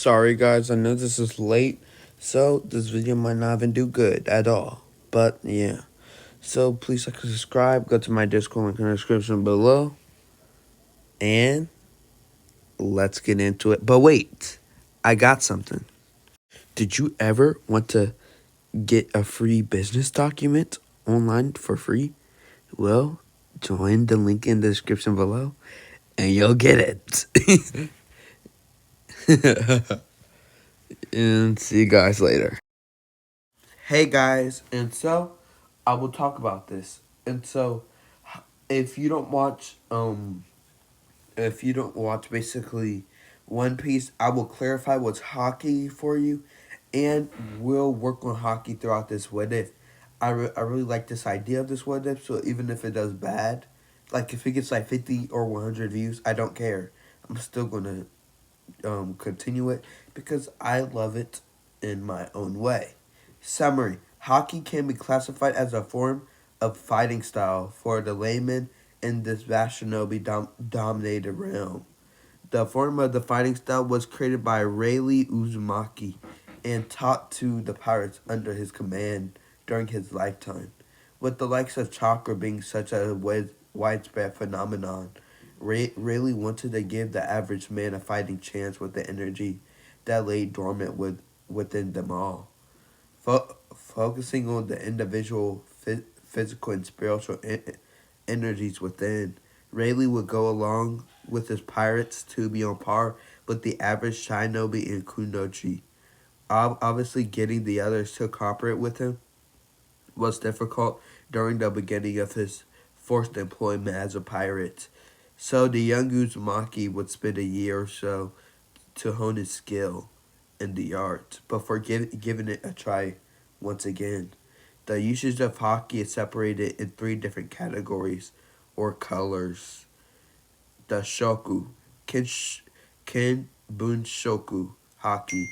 Sorry guys, I know this is late, so this video might not even do good at all. But yeah. So please like and subscribe, go to my Discord link in the description below. And let's get into it. But wait, I got something. Did you ever want to get a free business document online for free? Well, join the link in the description below and you'll get it. And see you guys later. Hey guys, and so I will talk about this. And so if you don't watch basically One Piece, I will clarify what's hockey for you and we'll work on hockey throughout this what if. I really like this idea of this what if, so even if it does bad, like if it gets like 50 or 100 views, I don't care. I'm still going to continue it because I love it in my own way. Summary: hockey can be classified as a form of fighting style for the layman in this vast shinobi dominated realm. The form of the fighting style was created by Rayleigh Uzumaki and taught to the pirates under his command during his lifetime. With the likes of chakra being such a widespread phenomenon, Rayleigh wanted to give the average man a fighting chance with the energy that lay dormant within them all. Focusing on the individual physical and spiritual energies within, Rayleigh would go along with his pirates to be on par with the average shinobi in Kunoichi. Obviously, getting the others to cooperate with him was difficult during the beginning of his forced employment as a pirate. So the young Uzumaki would spend a year or so to hone his skill in the art before giving it a try once again. The usage of hockey is separated in three different categories or colors. The shoku, ken bunshoku hockey.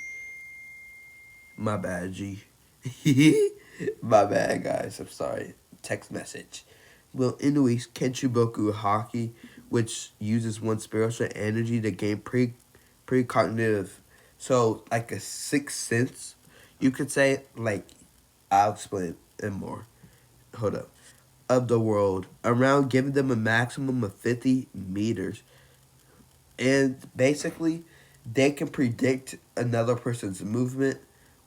My bad, G. My bad, guys. I'm sorry. Text message. Well, anyways, Kenchiboku hockey, which uses one's spiritual energy to gain precognitive, so like a sixth sense, you could say. Like, I'll explain it more. Hold up. Of the world around, giving them a maximum of 50 meters, and basically, they can predict another person's movement,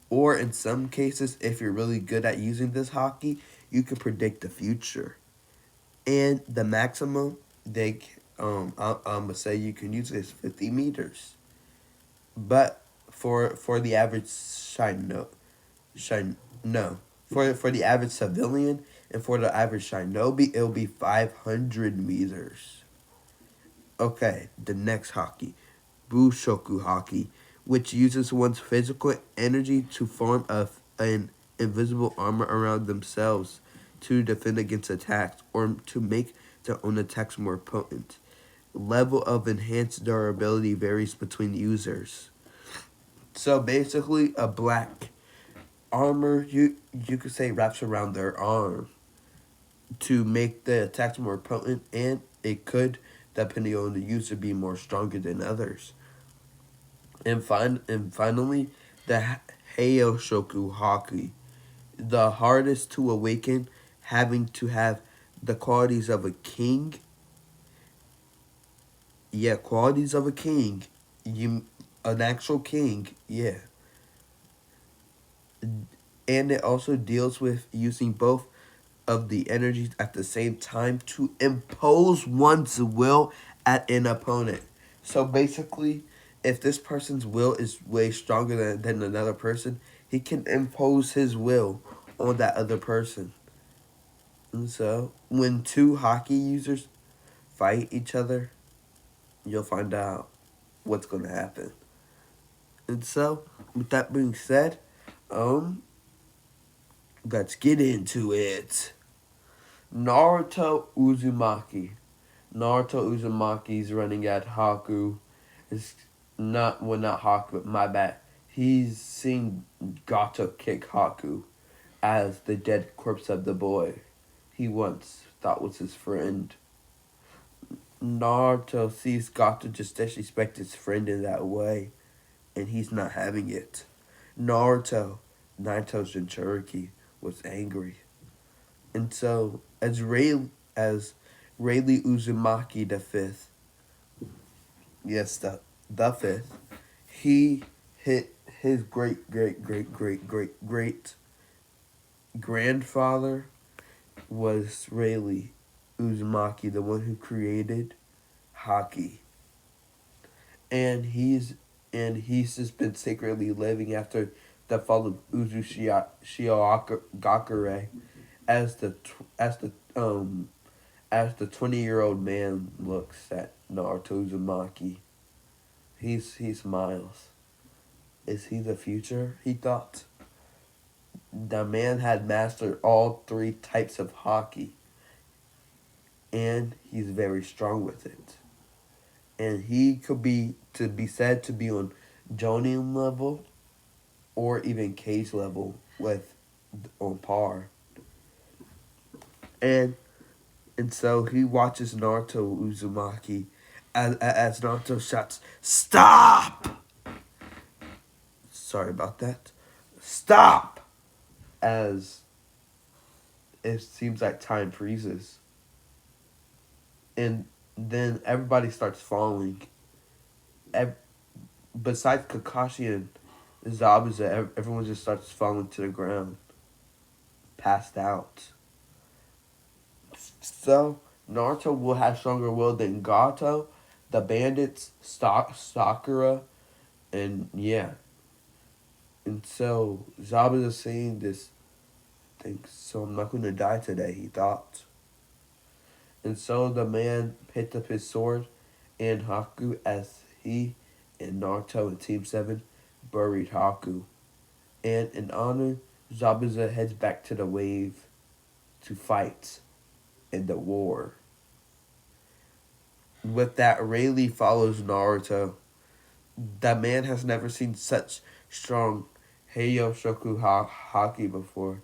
or in some cases, if you're really good at using this hockey, you can predict the future. And the maximum I'm gonna say you can use is 50 meters. But for the average shine no for the average civilian and for the average shinobi, it'll be 500 meters. Okay, the next hockey, Bushoku hockey, which uses one's physical energy to form an invisible armor around themselves to defend against attacks or to make their own attacks more potent. Level of enhanced durability varies between users. So basically, a black armor you could say wraps around their arm to make the attacks more potent, and it could, depending on the user, be more stronger than others. And finally, the Heiyoshoku Haki, the hardest to awaken, having to have the qualities of a king. Yeah, qualities of a king. An actual king. Yeah, and it also deals with using both of the energies at the same time to impose one's will at an opponent. So basically, if this person's will is way stronger than another person, he can impose his will on that other person. And so, when two hockey users fight each other, you'll find out what's going to happen. And so, with that being said, um, let's get into it. Naruto Uzumaki. Naruto Uzumaki's running at Haku. Is not Haku, but my bad. He's seen Gato kick Haku as the dead corpse of the boy he once thought was his friend. Naruto sees Gato just disrespect his friend in that way, and he's not having it. Naruto, Naito's Jinchuriki, was angry. And so, as Rayleigh Uzumaki the fifth, yes, the fifth, he hit his great grandfather was Rayleigh Uzumaki, the one who created hockey. And he's just been secretly living after the fall of Shio Gakure as the tw- as the 20-year-old man looks at Naruto Uzumaki. He smiles. Is he the future? He thought. The man had mastered all three types of hockey, and he's very strong with it. And he could be to be said to be on Jonin level or even Cage level with on par. And and so he watches Naruto Uzumaki as Naruto shouts, "Stop!" Sorry about that. Stop! As it seems like time freezes. And then everybody starts falling. Ev- Besides Kakashi and Zabuza, everyone just starts falling to the ground, passed out. So, Naruto will have stronger will than Gato, the bandits, Sakura, and yeah. And so, Zabuza seeing this thinks, so I'm not going to die today, he thought. And so the man picked up his sword and Haku as he and Naruto and Team 7 buried Haku. And in honor, Zabuza heads back to the wave to fight in the war. With that, Rayleigh follows Naruto. That man has never seen such strong Heiyo Shoku Haki before.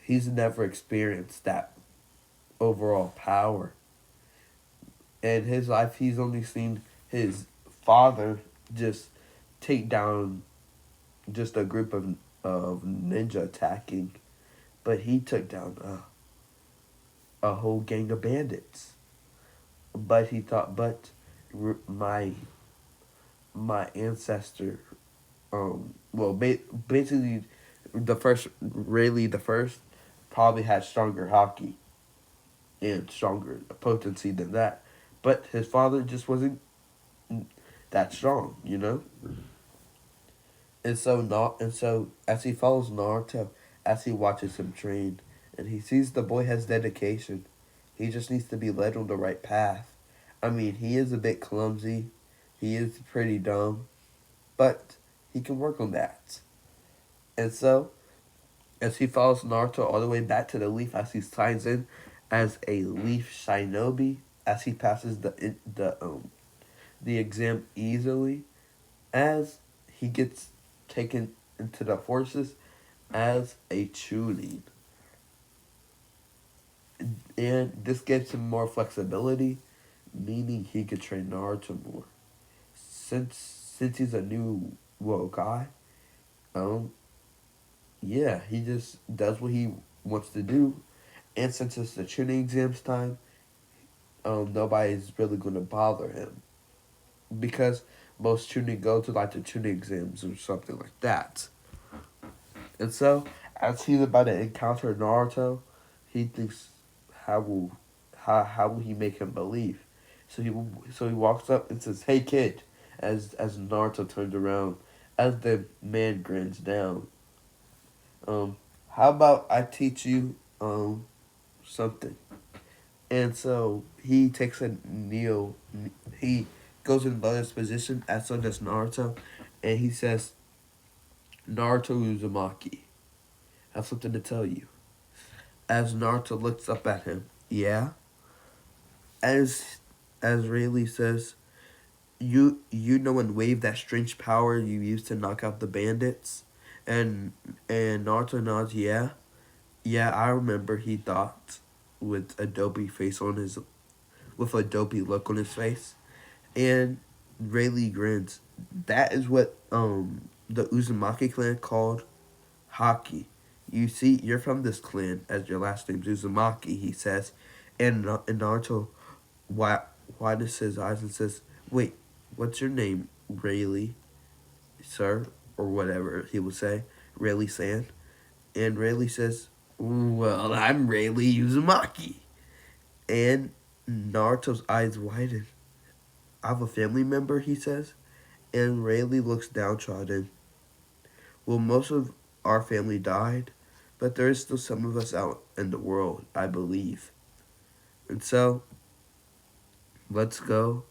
He's never experienced that overall power. In his life, he's only seen his father just take down just a group of ninja attacking, but he took down a whole gang of bandits. But he thought, my my ancestor, basically, the first Rayleigh the first probably had stronger hockey and stronger potency than that, but his father just wasn't that strong, you know. And so as he follows Naruto, as he watches him train, and he sees the boy has dedication, he just needs to be led on the right path. I mean, he is a bit clumsy, he is pretty dumb, but he can work on that. And so, as he follows Naruto all the way back to the leaf, as he signs in as a leaf shinobi, as he passes the exam easily, as he gets taken into the forces as a Chunin. And this gives him more flexibility, meaning he could train Naruto more. Since he's a new guy, um, yeah, he just does what he wants to do. And since it's the Chunin exams time, nobody's really gonna bother him. Because most Chunin go to like the Chunin exams or something like that. And so, as he's about to encounter Naruto, he thinks, how will how will he make him believe? So he walks up and says, "Hey kid," as Naruto turns around, as the man grins down. Um, how about I teach you something? And so he takes a kneel. He goes in lotus position, as so does Naruto, and he says, "Naruto Uzumaki, I have something to tell you." As Naruto looks up at him, yeah. As Rayleigh says, you know and wave that strange power you used to knock out the bandits, and Naruto nods, yeah, yeah, I remember. He thought with a dopey face on his with a dopey look on his face, and Rayleigh grins. That is what the Uzumaki clan called hockey. You see, you're from this clan, as your last name's Uzumaki, he says. And Naruto why widens his eyes and says, "Wait, what's your name, Rayleigh, sir?" Or whatever he would say, Rayleigh-san. And Rayleigh says, "Well, I'm Rayleigh Uzumaki." And Naruto's eyes widen. "I have a family member," he says. And Rayleigh looks downtrodden. "Well, most of our family died, but there is still some of us out in the world, I believe. And so, let's go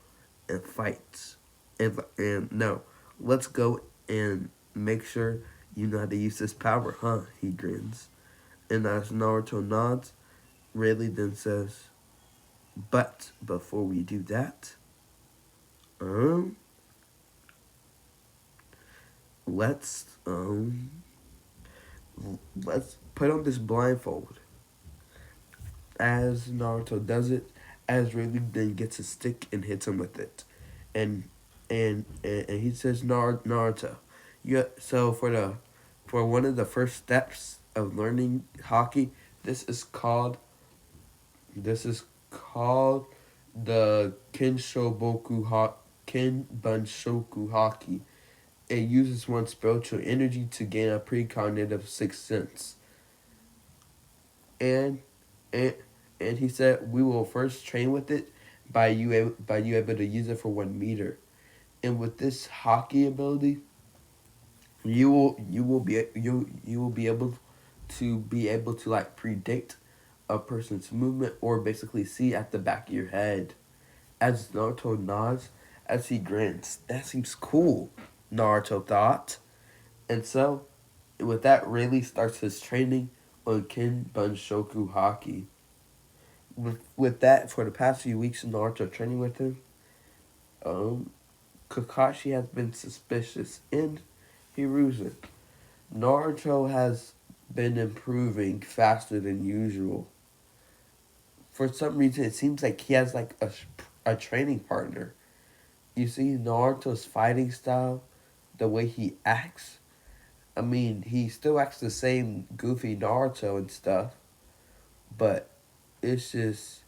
and fight. And no, let's go and make sure you know how to use this power, huh?" He grins. And as Naruto nods, Rayleigh then says, "But before we do that, um, let's um, let's put on this blindfold." As Naruto does it, as Rayleigh then gets a stick and hits him with it, and and he says, Naruto, yeah. So for one of the first steps of learning hockey, this is called this is called the Kinbanshoku hockey. It uses one's spiritual energy to gain a precognitive sixth sense. And and and he said we will first train with it by you able to use it for 1 meter. And with this hockey ability, you will be able to like predict a person's movement or basically see at the back of your head. As Naruto nods, as he grins, that seems cool, Naruto thought. And so, with that, Rayleigh starts his training on Kinbanshoku hockey. With that, for the past few weeks, Naruto training with him, um, Kakashi has been suspicious and Hiruzen. Naruto has been improving faster than usual. For some reason, it seems like he has like a training partner. You see, Naruto's fighting style, the way he acts. I mean, he still acts the same goofy Naruto and stuff, but it's just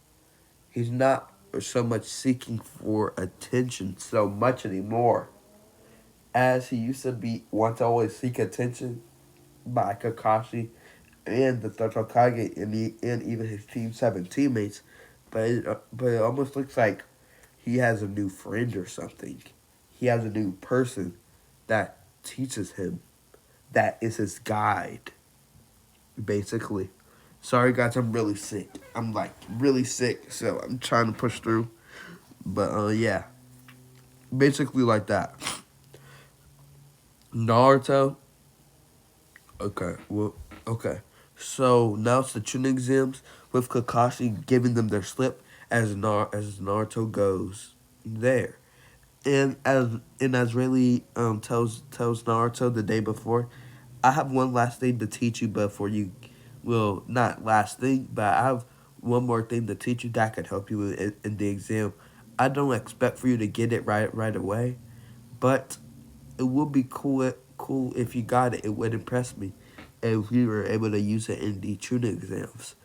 he's not so much seeking for attention so much anymore as he used to be. Want to always seek attention by Kakashi and the Third Hokage and even his Team 7 teammates, but it almost looks like he has a new friend or something. He has a new person that teaches him, that is his guide, basically. Sorry guys, I'm really sick. I'm like really sick, so I'm trying to push through. But yeah, basically like that. Naruto. Okay, well, okay. So now it's the Chunin exams with Kakashi giving them their slip as Naruto goes there. And as Rayleigh tells Naruto the day before, "I have one last thing to teach you before you, well, not last thing, but I have one more thing to teach you that could help you in the exam. I don't expect for you to get it right away, but it would be cool if you got it. It would impress me if you were able to use it in the tuning exams."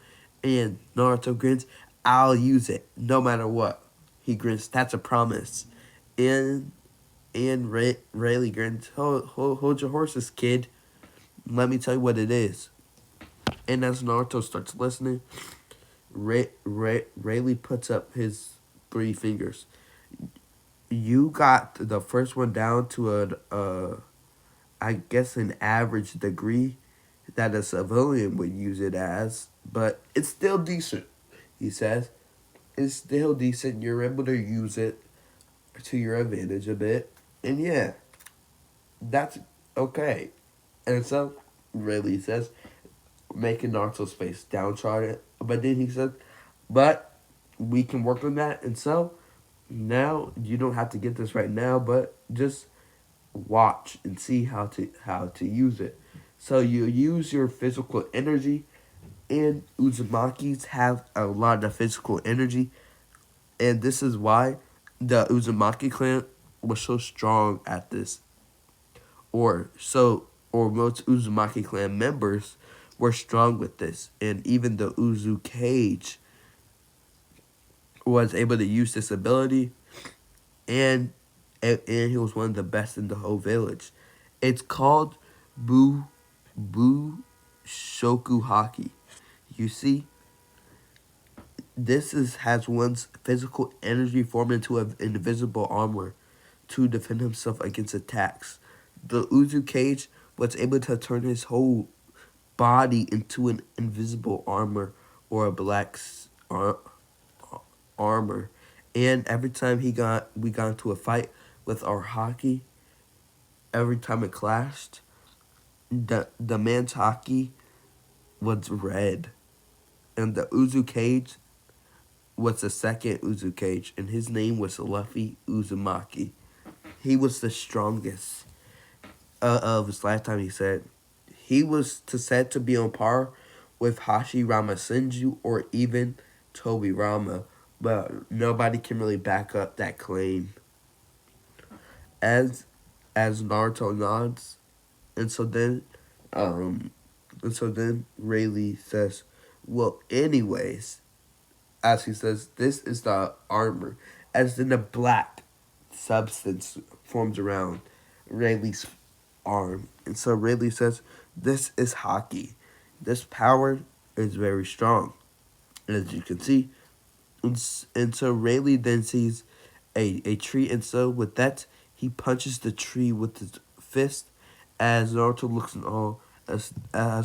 And Naruto grins, "I'll use it no matter what." He grins, "That's a promise." And Rayleigh grins, hold your horses, kid. Let me tell you what it is." And as Naruto starts listening, Rayleigh puts up his 3 fingers. "You got the first one down to I guess an average degree that a civilian would use it as, but it's still decent," he says. "It's still decent. You're able to use it to your advantage a bit. And yeah, that's okay." And so, Rayleigh says, making Naruto's face downtrodden. But then he says, "But we can work on that. And so, now you don't have to get this right now, but just watch and see how to use it." So you use your physical energy, and Uzumakis have a lot of physical energy, and this is why the Uzumaki clan was so strong at this, or most Uzumaki clan members were strong with this, and even the Uzu Cage was able to use this ability, and and he was one of the best in the whole village. It's called Bu Shoku Haki. You see, this is has one's physical energy formed into an invisible armor to defend himself against attacks. The Uzu Cage was able to turn his whole body into an invisible armor or a armor. And every time we got into a fight with our hockey, every time it clashed, the man's hockey was red. And the Uzu Cage was the second Uzu Cage, and his name was Luffy Uzumaki. He was the strongest of his lifetime, he said. He was said to be on par with Hashirama Senju or even Tobirama, but nobody can really back up that claim. As Naruto nods, and so then, um, Rayleigh says, "Well, anyways," as he says, "this is the armor." As then a black substance forms around Rayleigh's arm, and so Rayleigh says, "This is hockey. This power is very strong, as you can see." And so Rayleigh then sees a tree, and so with that, he punches the tree with his fist. As Naruto looks in awe, as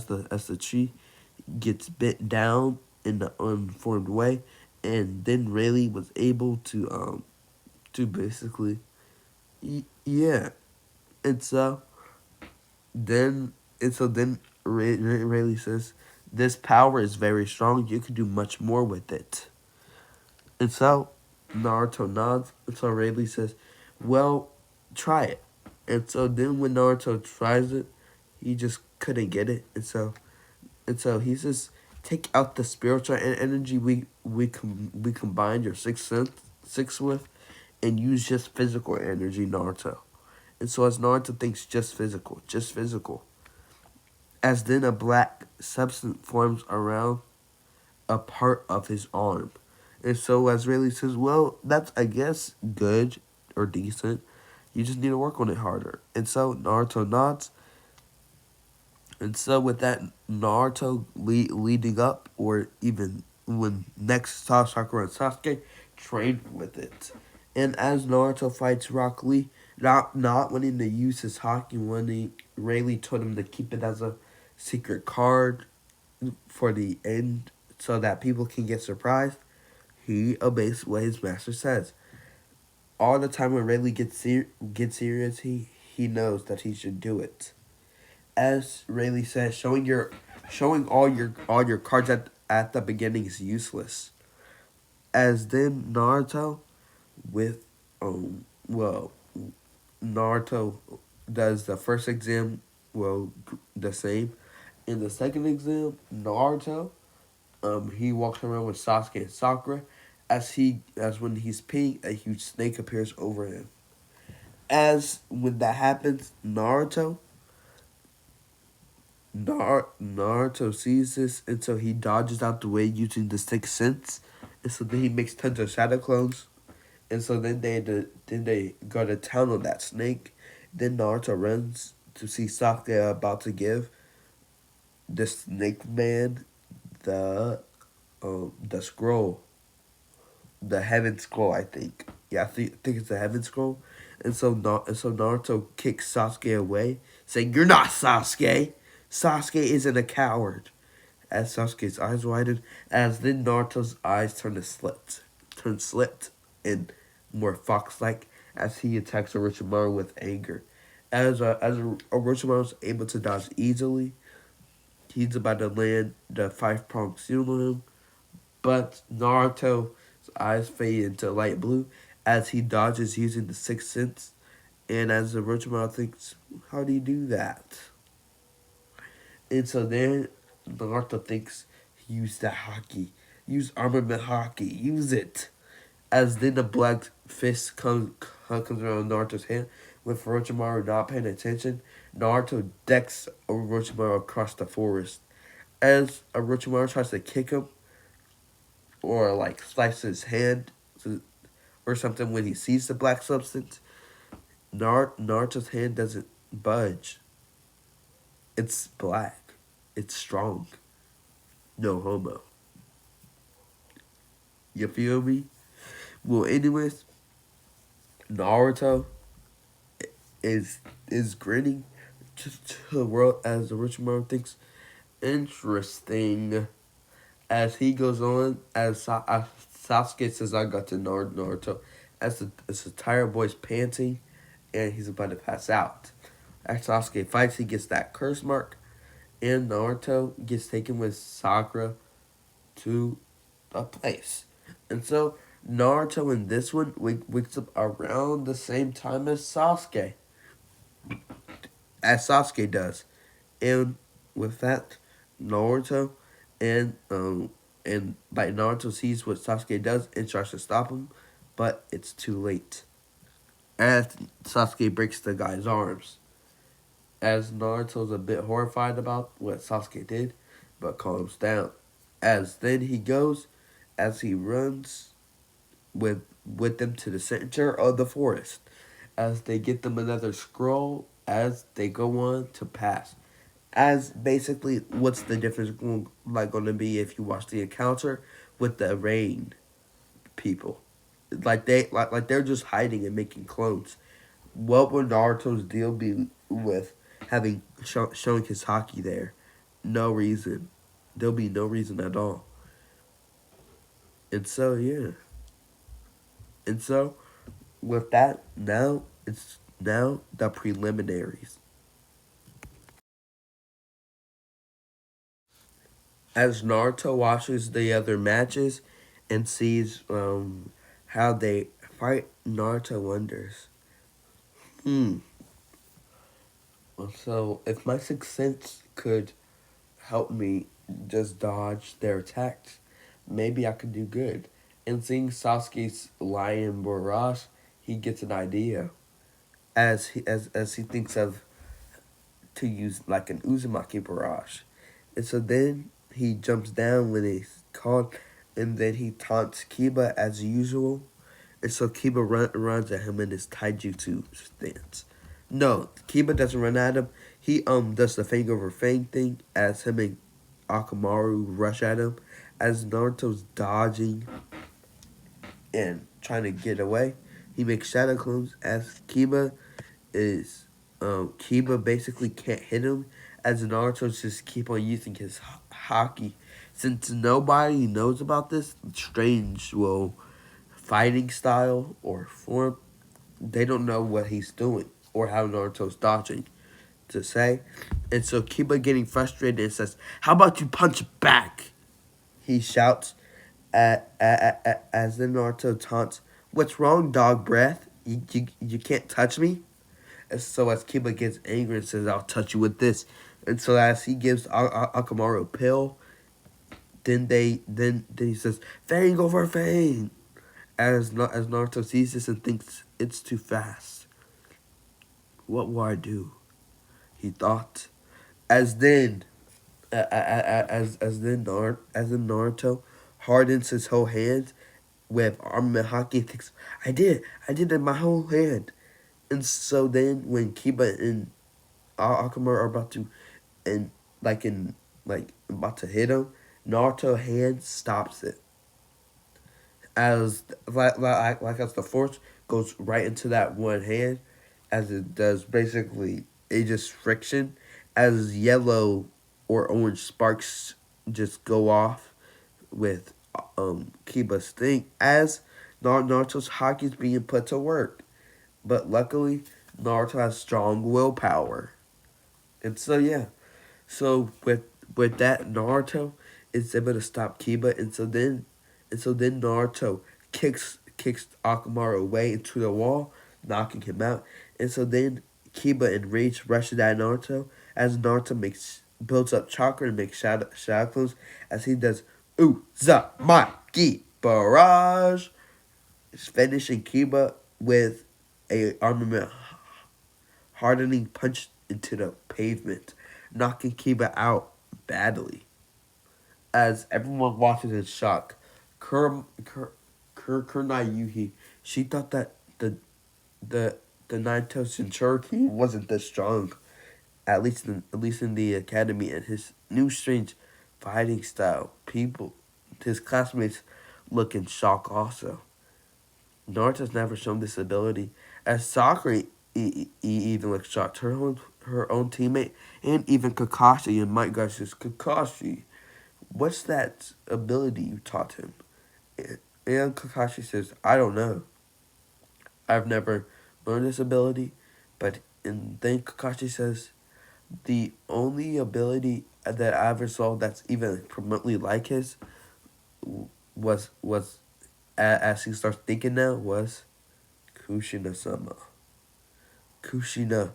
the tree gets bent down in the unformed way, and then Rayleigh was able to basically, yeah, and so then Rayleigh says, "This power is very strong. You can do much more with it." And so Naruto nods. And so Rayleigh says, "Well, try it." And so then when Naruto tries it, he just couldn't get it. And so he says, "Take out the spiritual energy we combined your sixth with, and use just physical energy, Naruto." And so as Naruto thinks just physical, as then a black substance forms around a part of his arm. And so as Rayleigh says, "Well, that's I guess good or decent. You just need to work on it harder." And so Naruto nods. And so with that, Naruto leading up, or even when next Sakura and Sasuke trained with it. And as Naruto fights Rock Lee, not wanting to use his hockey, Rayleigh told him to keep it as a secret card for the end so that people can get surprised. He obeys what his master says. All the time when Rayleigh gets serious, he knows that he should do it. As Rayleigh says, showing all your cards at the beginning is useless. As then Naruto with well Naruto does the first exam the same. In the second exam, Naruto he walks around with Sasuke and Sakura. As when he's peeing, a huge snake appears over him. As when that happens, Naruto sees this, and so he dodges out the way using the sixth sense, and so then he makes tons of shadow clones, and so then they go to town on that snake. Then Naruto runs to see Sasuke about to give the snake man the scroll, the heaven scroll, I think. Yeah, I think it's the heaven scroll. And so Naruto kicks Sasuke away, saying, "You're not Sasuke. Sasuke isn't a coward." As Sasuke's eyes widen, as then Naruto's eyes turn slit and more fox-like as he attacks Orochimaru with anger. As Orochimaru is able to dodge easily, he's about to land the five-pronged shield on him, but Naruto's eyes fade into light blue as he dodges using the sixth sense, and as Orochimaru thinks, "How do you do that?" And so then Naruto thinks, "Use that hockey. Use armament hockey. Use it." As then the black fist comes around Naruto's hand. With Orochimaru not paying attention, Naruto decks Orochimaru across the forest. As Orochimaru tries to kick him or like slice his hand or something when he sees the black substance, Naruto's hand doesn't budge. It's black. It's strong. No homo. You feel me? Well, anyways, Naruto is is grinning to the world as Orochimaru thinks interesting. As he goes on, as Sasuke says, "I got to Naruto," as the tired boy's panting, and he's about to pass out. As Sasuke fights, he gets that curse mark, and Naruto gets taken with Sakura to a place. And so Naruto in this one wakes up around the same time as Sasuke does, and with that, Naruto and like Naruto sees what Sasuke does and tries to stop him, but it's too late. As Sasuke breaks the guy's arms, as Naruto's a bit horrified about what Sasuke did, but calms down. As then he goes, as he runs with them to the center of the forest, as they get them another scroll, as they go on to pass. As basically, what's the difference going to be if you watch the encounter with the rain people? Like they're just hiding and making clones. What would Naruto's deal be with having showing his hockey there? No reason. There'll be no reason at all. And so yeah. And so with that, now it's now the preliminaries. As Naruto watches the other matches and sees how they fight, Naruto wonders, hmm. So if my sixth sense could help me just dodge their attacks, maybe I could do good. And seeing Sasuke's lion barrage, he gets an idea as he thinks of to use like an Uzumaki barrage. And so then he jumps down when he's called, and then he taunts Kiba as usual. And so Kiba runs at him in his taijutsu stance. No, Kiba doesn't run at him. He does the fang over fang thing as him and Akamaru rush at him. As Naruto's dodging and trying to get away, he makes shadow clones as is Kiba basically can't hit him as Naruto just keep on using his hockey. Since nobody knows about this strange fighting style or form, they don't know what he's doing or how Naruto's dodging to say. And so Kiba getting frustrated and says, "How about you punch back?" He shouts as the Naruto taunts, "What's wrong, dog breath? You can't touch me?" And so as Kiba gets angry and says, "I'll touch you with this." And so as he gives Akamaru a pill, then he says, "Fang over fang." As Naruto sees this and thinks it's too fast. What will I do? He thought. As then, as then Naruto hardens his whole hand with armament hockey. Thinks, I did it in my whole hand. And so then when Kiba and Akamaru are about to, and like about to hit him, Naruto hand stops it. As like as the force goes right into that one hand, as it does basically it just friction, as yellow or orange sparks just go off with Kiba's thing as Naruto's hockey is being put to work. But luckily, Naruto has strong willpower. And so yeah. So with that Naruto is able to stop Kiba and so then Naruto kicks Akamaru away into the wall, knocking him out. And so then Kiba in rage rushes at Naruto as Naruto builds up chakra and makes shadow clones as he does Uzumaki barrage, finishing Kiba with a armament hardening punch into the pavement, knocking Kiba out badly. As everyone watches in shock, Kurnai Yuhi, she thought that the the Naito Jinchuriki wasn't this strong, at least in the academy, and his new strange fighting style. His classmates look in shock also. Naruto's never shown this ability, as Sakura even looks shocked. Her own teammate, and even Kakashi and Mike Guy says, Kakashi, what's that ability you taught him? And Kakashi says, I don't know. I've never learned this ability, but and then Kakashi says, the only ability that I ever saw that's even remotely like his was as he starts thinking now was Kushina Sama. Kushina,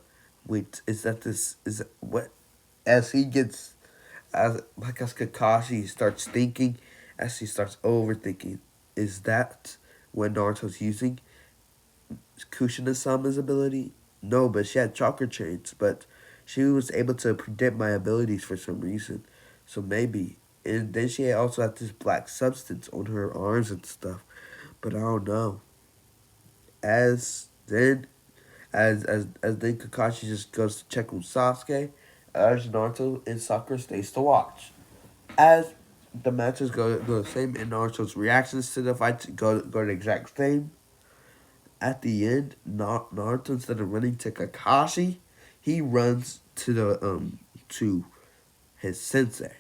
wait, is that this? Is that what? As he gets, as Kakashi starts thinking, as he starts overthinking, is that when Naruto's using Kushina Sama's ability? No, but she had chakra chains, but she was able to predict my abilities for some reason. So maybe. And then she also had this black substance on her arms and stuff. But I don't know. As then as then Kakashi just goes to check on Sasuke, as Naruto and Sakura stays to watch. As the matches go the same and Naruto's reactions to the fights go the exact same. At the end, Naruto, instead of running to Kakashi, he runs to his sensei.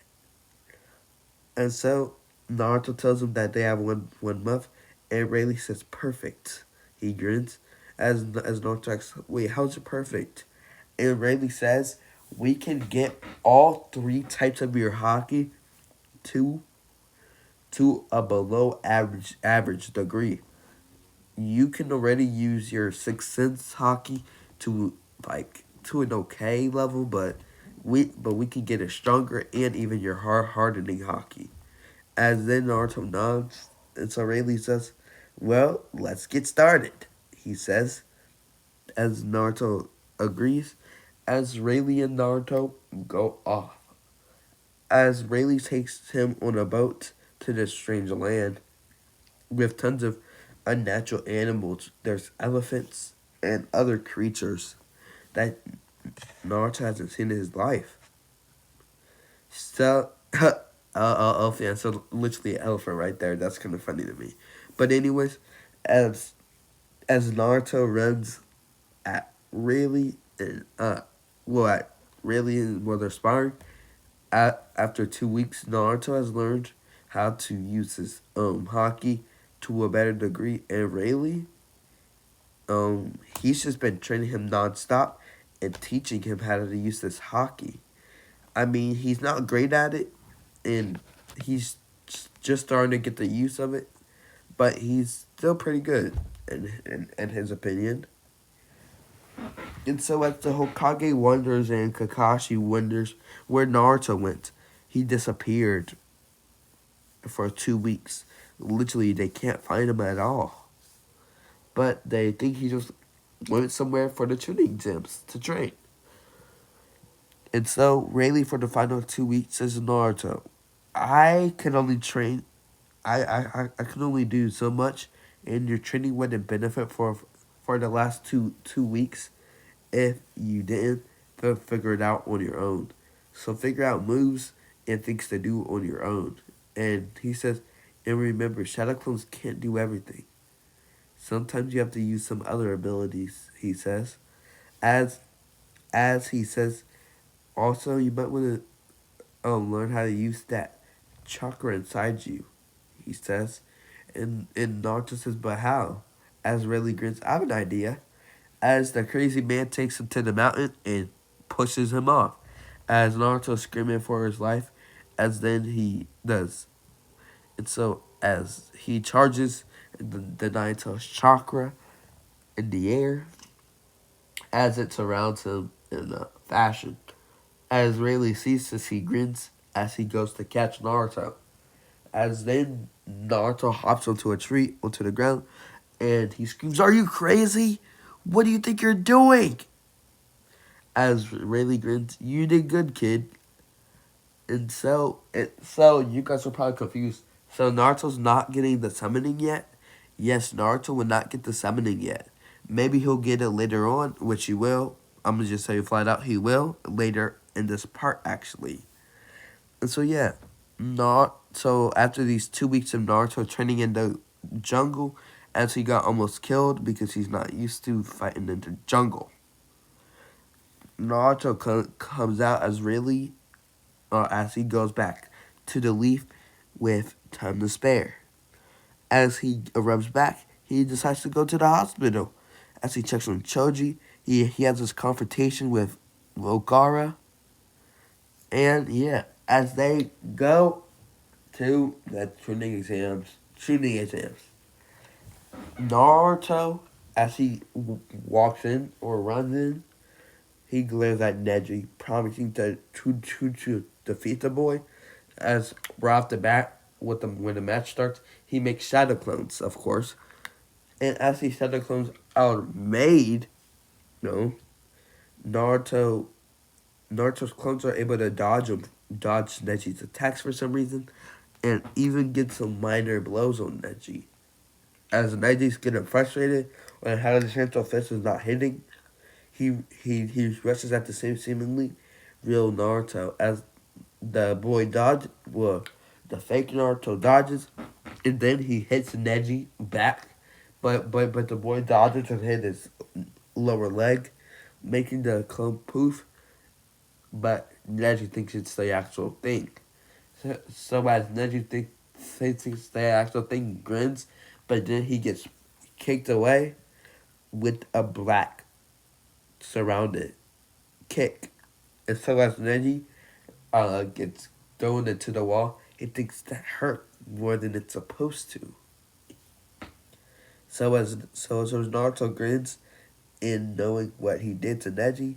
And so Naruto tells him that they have one month, and Rayleigh says perfect. He grins as Naruto asks, wait, how's it perfect? And Rayleigh says, we can get all three types of your hockey to a below average degree. You can already use your sixth sense hockey to to an okay level, but we can get it stronger and even your hardening hockey. As then Naruto nods, and so Rayleigh says, "Well, let's get started." He says, as Naruto agrees, as Rayleigh and Naruto go off. As Rayleigh takes him on a boat to this strange land with tons of unnatural animals. There's elephants and other creatures that Naruto hasn't seen in his life. So, elephant, so literally an elephant right there. That's kind of funny to me. But anyways, as Naruto runs at Rayleigh and at Rayleigh and they're sparring. After 2 weeks, Naruto has learned how to use his hockey to a better degree, and Rayleigh, he's just been training him nonstop and teaching him how to use this hockey. I mean, he's not great at it, and he's just starting to get the use of it, but he's still pretty good in his opinion. And so as the Hokage wonders and Kakashi wonders where Naruto went, he disappeared for 2 weeks. Literally, they can't find him at all. But they think he just went somewhere for the tuning exams to train. And so, Rayleigh for the final 2 weeks says to Naruto, I can only train, I can only do so much, and your training wouldn't benefit for the last two weeks if you didn't figure it out on your own. So figure out moves and things to do on your own. And he says, and remember, Shadow Clones can't do everything. Sometimes you have to use some other abilities, he says. As he says, also you might want to learn how to use that chakra inside you, he says. And Naruto says, but how? As Rayleigh grins, I have an idea. As the crazy man takes him to the mountain and pushes him off. As Naruto screaming for his life, as then he does. And so as he charges the Naito's chakra in the air, as it surrounds him in a fashion. As Rayleigh sees this, he grins as he goes to catch Naruto. As then Naruto hops onto a tree, onto the ground, and he screams, are you crazy? What do you think you're doing? As Rayleigh grins, you did good, kid. And so you guys are probably confused. So Naruto's not getting the summoning yet? Yes, Naruto will not get the summoning yet. Maybe he'll get it later on, which he will. I'm gonna just tell you flat out, he will later in this part actually. And so yeah, not so after these 2 weeks of Naruto training in the jungle, as he got almost killed because he's not used to fighting in the jungle. Naruto comes out as really as he goes back to the leaf with time to spare. As he arrives back, he decides to go to the hospital. As he checks on Choji, he has this confrontation with Gaara. And yeah, as they go to the shooting exams, Naruto, as he walks in or runs in, he glares at Neji, promising to defeat the boy. As right off the bat, when the match starts, he makes shadow clones, of course. And as these shadow clones are made, no, Naruto Naruto's clones are able to dodge Neji's attacks for some reason, and even get some minor blows on Neji. As Neji's getting frustrated when how the central fist is not hitting, he rushes at the same seemingly real Naruto as the boy dodge well the fake Naruto dodges and then he hits Neji back but the boy dodges and hit his lower leg, making the clone poof, but Neji thinks it's the actual thing. So as Neji thinks it's the actual thing, grins, but then he gets kicked away with a black surrounded kick. And so as Neji gets thrown into the wall, he thinks that hurt more than it's supposed to. So as Naruto grins in knowing what he did to Neji,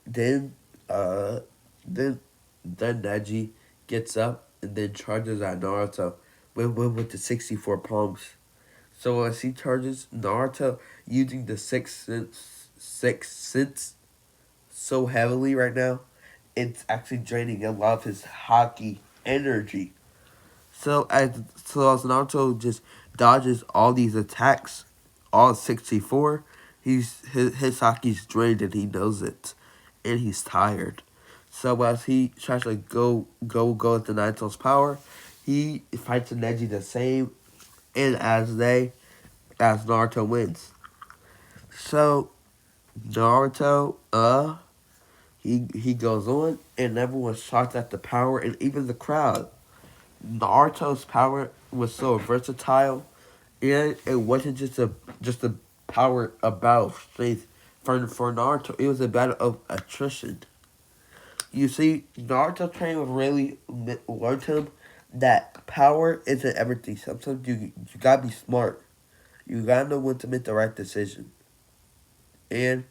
then uh then then Neji gets up and then charges at Naruto with the 64 palms. So as he charges Naruto using the sixth sense so heavily right now, it's actually draining a lot of his hockey energy. So as Naruto just dodges all these attacks, all 64, his hockey's drained and he knows it, and he's tired. So as he tries to go with the Naruto's power, he fights Neji the same, and as Naruto wins. So Naruto he goes on, and everyone's shocked at the power, and even the crowd. Naruto's power was so versatile, and it wasn't just a power about strength for Naruto. It was a battle of attrition. You see, Naruto training with really learned him that power isn't everything. Sometimes you gotta be smart. You gotta know when to make the right decision, and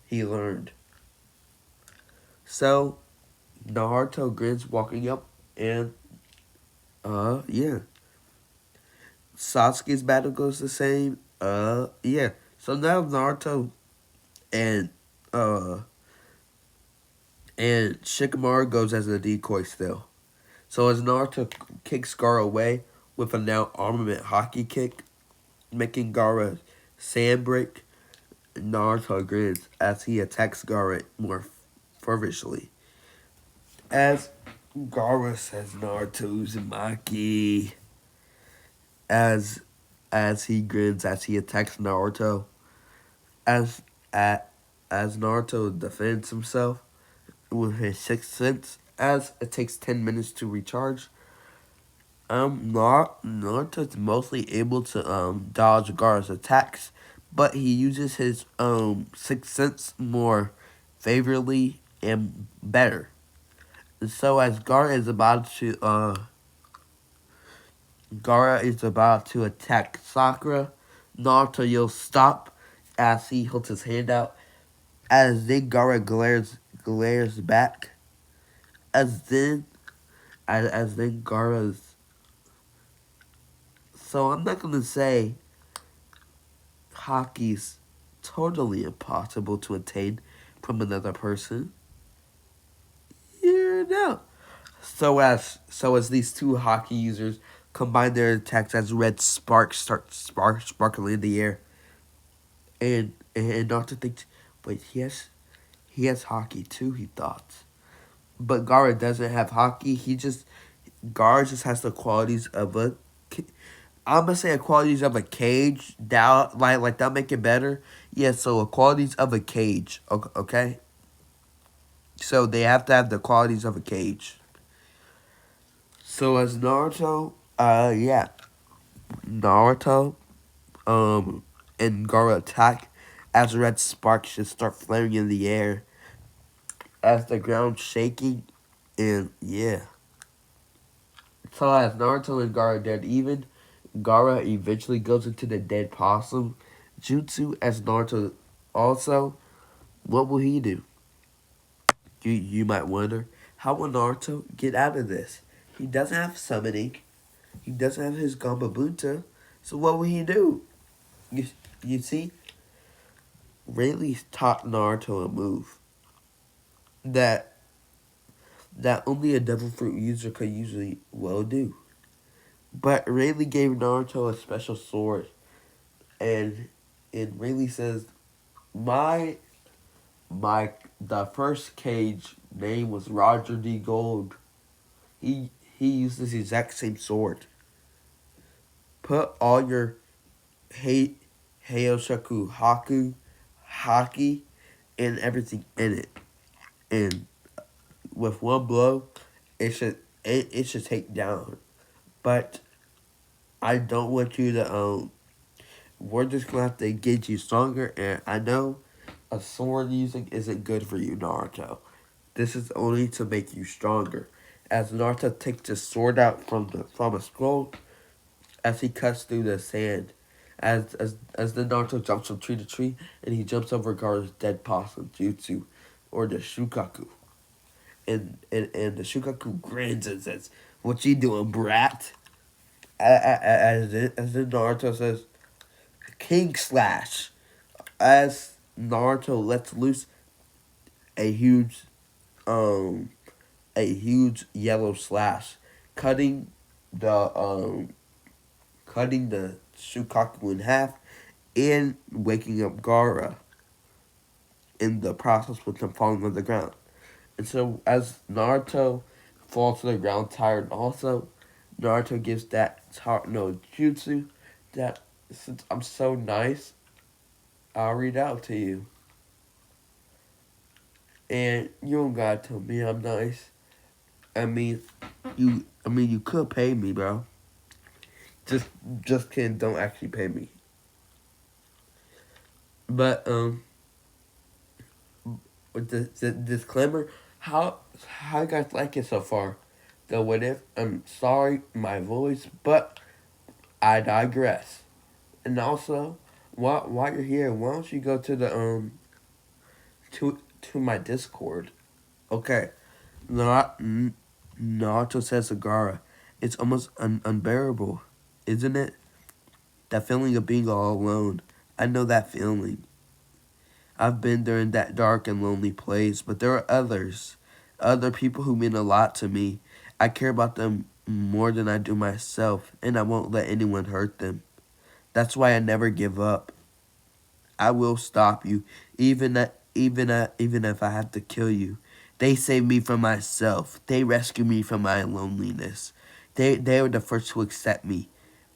he learned. So Naruto grins walking up, and yeah. Sasuke's battle goes the same. Yeah. So now Naruto and uh and Shikamaru goes as a decoy still. So as Naruto kicks Gaara away with a now armament hockey kick, making Gaara sand break, Naruto grins as he attacks Gaara more fervently. As Gaara says Naruto Uzumaki as he grins as he attacks Naruto. As at as Naruto defends himself with his sixth sense, as it takes 10 minutes to recharge. Naruto's mostly able to dodge Gaara's attacks, but he uses his sixth sense more favorably and better. And so as Gaara is about to attack Sakura, Naruto yells stop as he holds his hand out. As then Gaara glares back. As then Gaara's. So I'm not gonna say hockey's totally impossible to attain from another person. You know. So as these two hockey users combine their attacks as red sparks start sparkling in the air, and not to think, wait, he has hockey too. He thought, but Gara doesn't have hockey. Gara just has the qualities of a. I'm gonna say the qualities of a cage. That like that make it better. Yeah, so the qualities of a cage. Okay, so they have to have the qualities of a cage. So as Naruto, yeah, Naruto, and Gara attack as red sparks just start flaring in the air as the ground shaking, and yeah. So as Naruto and Gara dead even, Gara eventually goes into the dead possum jutsu as Naruto also. What will he do? You might wonder, how will Naruto get out of this? He doesn't have summoning. He doesn't have his Gambabunta. So what will he do? You, you see, Rayleigh taught Naruto a move that only a devil fruit user could usually well do. But Rayleigh gave Naruto a special sword, and Rayleigh says, my my the first cage name was Roger D. Gold. He used this exact same sword. Put all your hate Heiyoshaku Haku Haki and everything in it. And with one blow it should take down. But I don't want you to we're just gonna have to get you stronger, and I know a sword using isn't good for you, Naruto. This is only to make you stronger. As Naruto takes his sword out from a scroll, as he cuts through the sand, as the Naruto jumps from tree to tree, and he jumps over Gaara's dead possum jutsu, or the Shukaku, and the Shukaku grins and says, "What you doing, brat?" As the Naruto says, "King Slash." As Naruto lets loose a huge um a huge yellow slash, cutting the Shukaku in half and waking up Gaara in the process with him falling on the ground. And so as Naruto falls to the ground tired also, Naruto gives that no jutsu that, since I'm so nice, I'll read out to you. And you don't gotta tell me I'm nice. I mean, you could pay me, bro. Just just kidding. Don't actually pay me. But with the disclaimer, how you guys like it so far? The what if? I'm sorry, my voice, but I digress. And also, while you're here, why don't you go to the to my Discord? Okay, Naruto says Sagara. It's almost unbearable, isn't it? That feeling of being all alone. I know that feeling. I've been there in that dark and lonely place, but there are others. Other people who mean a lot to me. I care about them more than I do myself, and I won't let anyone hurt them. That's why I never give up. I will stop you, even if I have to kill you. They save me from myself. They rescue me from my loneliness. They were the first to accept me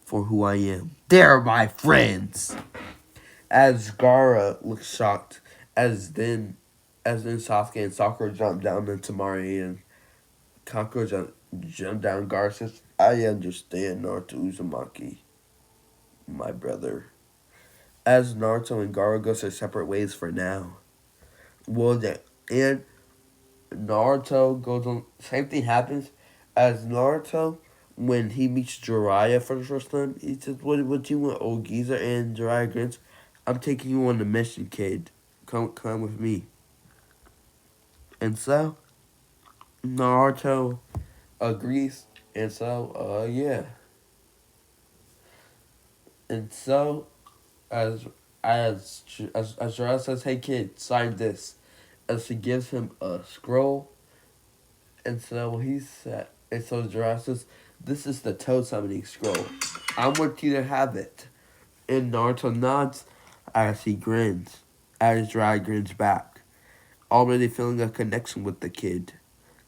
for who I am. They're my friends. As Gaara looks shocked, as then Sasuke and Sakura jump down into Mari, and Kankuro jump down, Gaara says, "I understand, Naruto Uzumaki, my brother." As Naruto and Gaara go their separate ways for now. Well, and Naruto goes on. Same thing happens as Naruto when he meets Jiraiya for the first time. He says, "What you want, old geezer?" And Jiraiya grins, "I'm taking you on the mission, kid. Come with me." And so Naruto agrees, and so yeah, and so as as Jiraiya says, "Hey kid, sign this," as she gives him a scroll, and so he said, and so Jiraiya says, "This is the toe summoning scroll. I want you to have it." And Naruto nods as he grins, as Jiraiya grins back, already feeling a connection with the kid.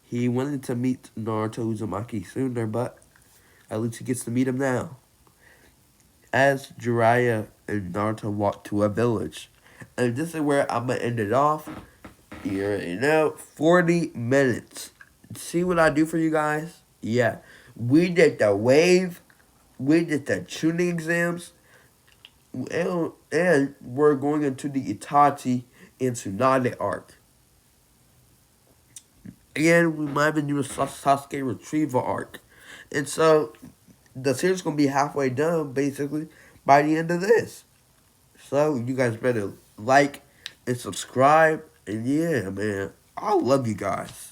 He wanted to meet Naruto Uzumaki sooner, but at least he gets to meet him now. As Jiraiya and Naruto walk to a village. And this is where I'm going to end it off. You already know, 40 minutes. See what I do for you guys? Yeah. We did the wave. We did the tuning exams. And we're going into the Itachi and Tsunade arc. And we might even do a Sasuke retrieval arc. And so the series is going to be halfway done, basically, by the end of this. So you guys better like and subscribe. And yeah, man, I love you guys.